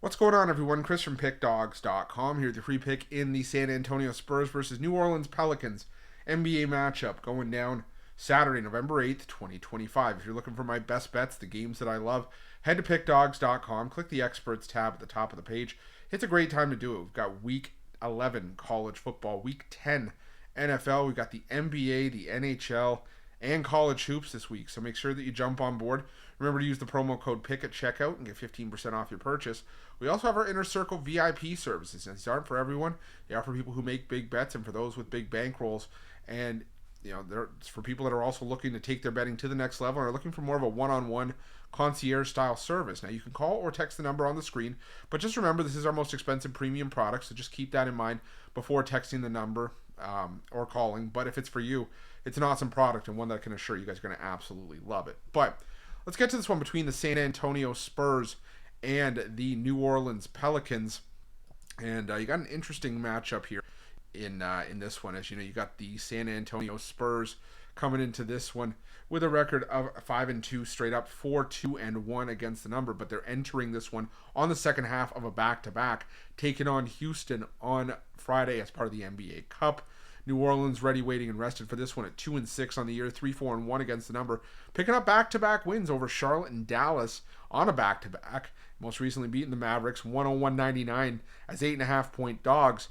What's going on, everyone? Chris from Pickdawgz.com here with your free pick in the San Antonio Spurs versus New Orleans Pelicans NBA matchup going down Saturday, November 8th, 2025. If you're looking for my best bets, the games that I love, head to Pickdawgz.com, click the Experts tab at the top of the page. It's a great time to do it. We've got Week 11 college football, Week 10 NFL, we've got the NBA, the NHL, and college hoops this week. So make sure that you jump on board. Remember to use the promo code PICK at checkout and get 15% off your purchase. We also have our Inner Circle VIP services. And these aren't for everyone. They are for people who make big bets and for those with big bankrolls. And they're for people that are also looking to take their betting to the next level and are looking for more of a one-on-one concierge style service. Now you can call or text the number on the screen, but just remember this is our most expensive premium product, so just keep that in mind before texting the number or calling. But if it's for you, it's an awesome product and one that I can assure you guys are going to absolutely love it. But let's get to this one between the San Antonio Spurs and the New Orleans Pelicans. And you got an interesting matchup here in this one. As you know, you got the San Antonio Spurs coming into this one with a record of 5-2 straight up, 4-2-1 against the number, but they're entering this one on the second half of a back-to-back, taking on Houston on Friday as part of the NBA Cup. New Orleans ready, waiting, and rested for this one at 2-6 on the year, 3-4-1 against the number, picking up back-to-back wins over Charlotte and Dallas on a back-to-back. Most recently beating the Mavericks 101-99 as 8.5-point dogs.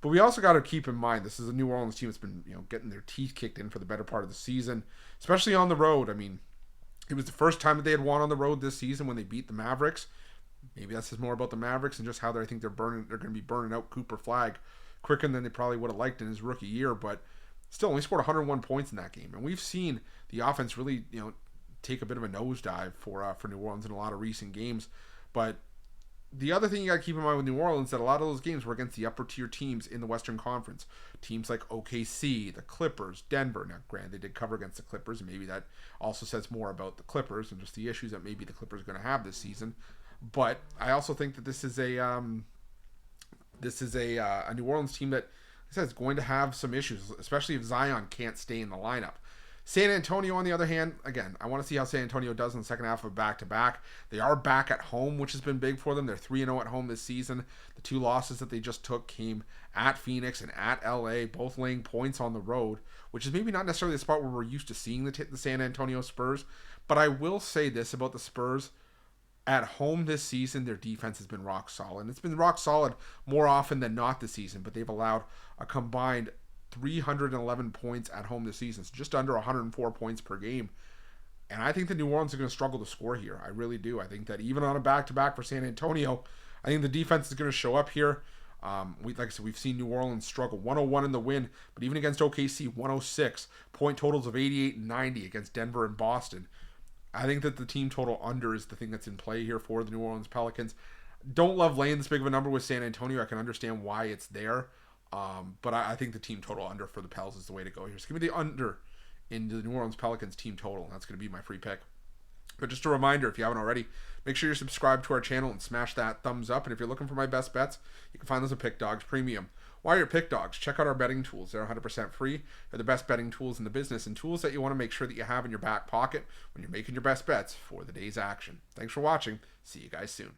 But we also got to keep in mind this is a New Orleans team that's been getting their teeth kicked in for the better part of the season, especially on the road. I mean, it was the first time that they had won on the road this season when they beat the Mavericks. Maybe that says more about the Mavericks and just how I think they're going to be burning out Cooper Flagg quicker than they probably would have liked in his rookie year, but still only scored 101 points in that game. And we've seen the offense really, take a bit of a nosedive for New Orleans in a lot of recent games. But the other thing you got to keep in mind with New Orleans is that a lot of those games were against the upper tier teams in the Western Conference. Teams like OKC, the Clippers, Denver. Now, granted, they did cover against the Clippers, and maybe that also says more about the Clippers and just the issues that maybe the Clippers are going to have this season. But I also think that this is a New Orleans team that, like I said, is going to have some issues, especially if Zion can't stay in the lineup. San Antonio, on the other hand, again, I want to see how San Antonio does in the second half of back-to-back. They are back at home, which has been big for them. They're 3-0 at home this season. The two losses that they just took came at Phoenix and at LA, both laying points on the road, which is maybe not necessarily the spot where we're used to seeing the San Antonio Spurs. But I will say this about the Spurs. At home this season, their defense has been rock solid. It's been rock solid more often than not this season, but they've allowed a combined 311 points at home this season. It's just under 104 points per game. And I think the New Orleans are going to struggle to score here. I really do. I think that even on a back-to-back for San Antonio, I think the defense is going to show up here. Like I said, we've seen New Orleans struggle. 101 in the win, but even against OKC, 106. Point totals of 88 and 90 against Denver and Boston. I think that the team total under is the thing that's in play here for the New Orleans Pelicans. Don't love laying this big of a number with San Antonio. I can understand why it's there. But I think the team total under for the Pels is the way to go here. So give me the under in the New Orleans Pelicans team total. And that's going to be my free pick. But just a reminder, if you haven't already, make sure you're subscribed to our channel and smash that thumbs up. And if you're looking for my best bets, you can find those at Pickdawgz Premium. While you're at Pickdawgz, check out our betting tools. They're 100% free. They're the best betting tools in the business and tools that you want to make sure that you have in your back pocket when you're making your best bets for the day's action. Thanks for watching. See you guys soon.